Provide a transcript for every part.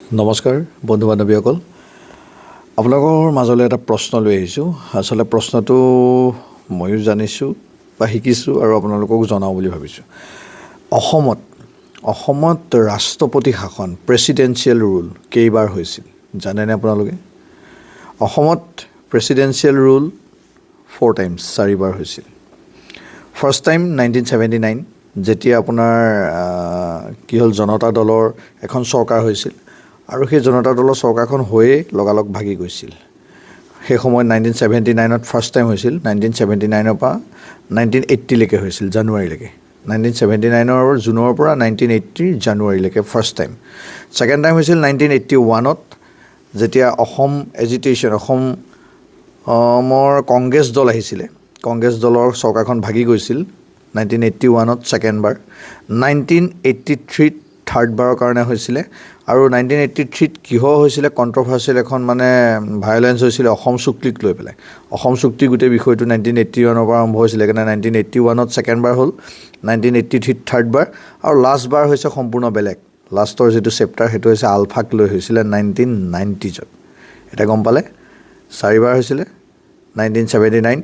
নমস্কাৰ বন্ধু বান্ধৱীসকল, আপোনালোকৰ মাজলৈ এটা প্ৰশ্ন লৈ আহিছোঁ। আচলতে প্ৰশ্নটো ময়ো জানিছোঁ বা শিকিছোঁ আৰু আপোনালোকক জনাওঁ বুলি ভাবিছোঁ। অসমত ৰাষ্ট্ৰপতি শাসন প্ৰেচিডেঞ্চিয়েল ৰুল কেইবাৰ হৈছিল জানেনে আপোনালোকে? অসমত প্ৰেচিডেঞ্চিয়েল ৰুল 4 টাইমছ, 4বাৰ হৈছিল। ফাৰ্ষ্ট টাইম 1979, যেতিয়া আপোনাৰ কি হ'ল, জনতা দলৰ এখন চৰকাৰ হৈছিল আৰু সেই জনতা দলৰ চৰকাৰখন হৈয়ে লগালগ ভাগি গৈছিল। সেই সময়ত 1979ত ফাৰ্ষ্ট টাইম হৈছিল। 1979ৰ পৰা 1980লৈকে হৈছিল, জানুৱাৰীলৈকে। 1979ৰ জুনৰ পৰা 1980 জানুৱাৰীলৈকে ফাৰ্ষ্ট টাইম। ছেকেণ্ড টাইম হৈছিল 1981ত, যেতিয়া অসমৰ কংগ্ৰেছ দল আহিছিলে। কংগ্ৰেছ দলৰ চৰকাৰখন ভাগি গৈছিল 1981ত ছেকেণ্ডবাৰ। 1983ত থাৰ্ডবাৰৰ কাৰণে হৈছিলে। আৰু 1983ত কিহৰ হৈছিলে, কণ্ট্ৰভাৰ্চিয়েল এখন ভায়লেঞ্চ হৈছিলে অসম চুক্তিক লৈ পেলাই। অসম চুক্তি গোটেই বিষয়টো 1981ৰ পৰা আৰম্ভ হৈছিলে, সেইকাৰণে 1981ত ছেকেণ্ডবাৰ হ'ল, 1983ত থাৰ্ডবাৰ, আৰু লাষ্টবাৰ হৈছে সম্পূৰ্ণ বেলেগ। লাষ্টৰ যিটো চেপ্টাৰ সেইটো হৈছে আলফাক লৈ হৈছিলে 1990ত। এতিয়া গম পালে, 4বাৰ হৈছিলে, 1979,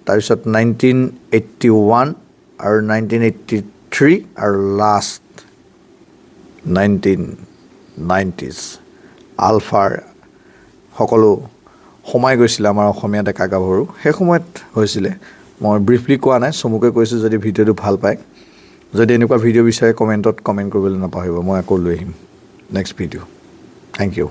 তাৰপিছত 1981 আৰু 1983 আৰু লাষ্ট 1990s। আলফাৰ সকলো সোমাই গৈছিলে আমাৰ অসমীয়া ডেকা গাভৰু, সেই সময়ত হৈছিলে। মই ব্ৰিফলি কোৱা নাই, চমুকৈ কৈছোঁ। যদি ভিডিঅ'টো ভাল পায়, যদি এনেকুৱা ভিডিঅ' বিচাৰে কমেণ্টত কমেণ্ট কৰিবলৈ নাপাহৰিব। মই আকৌ লৈ আহিম নেক্সট ভিডিঅ'। Thank U.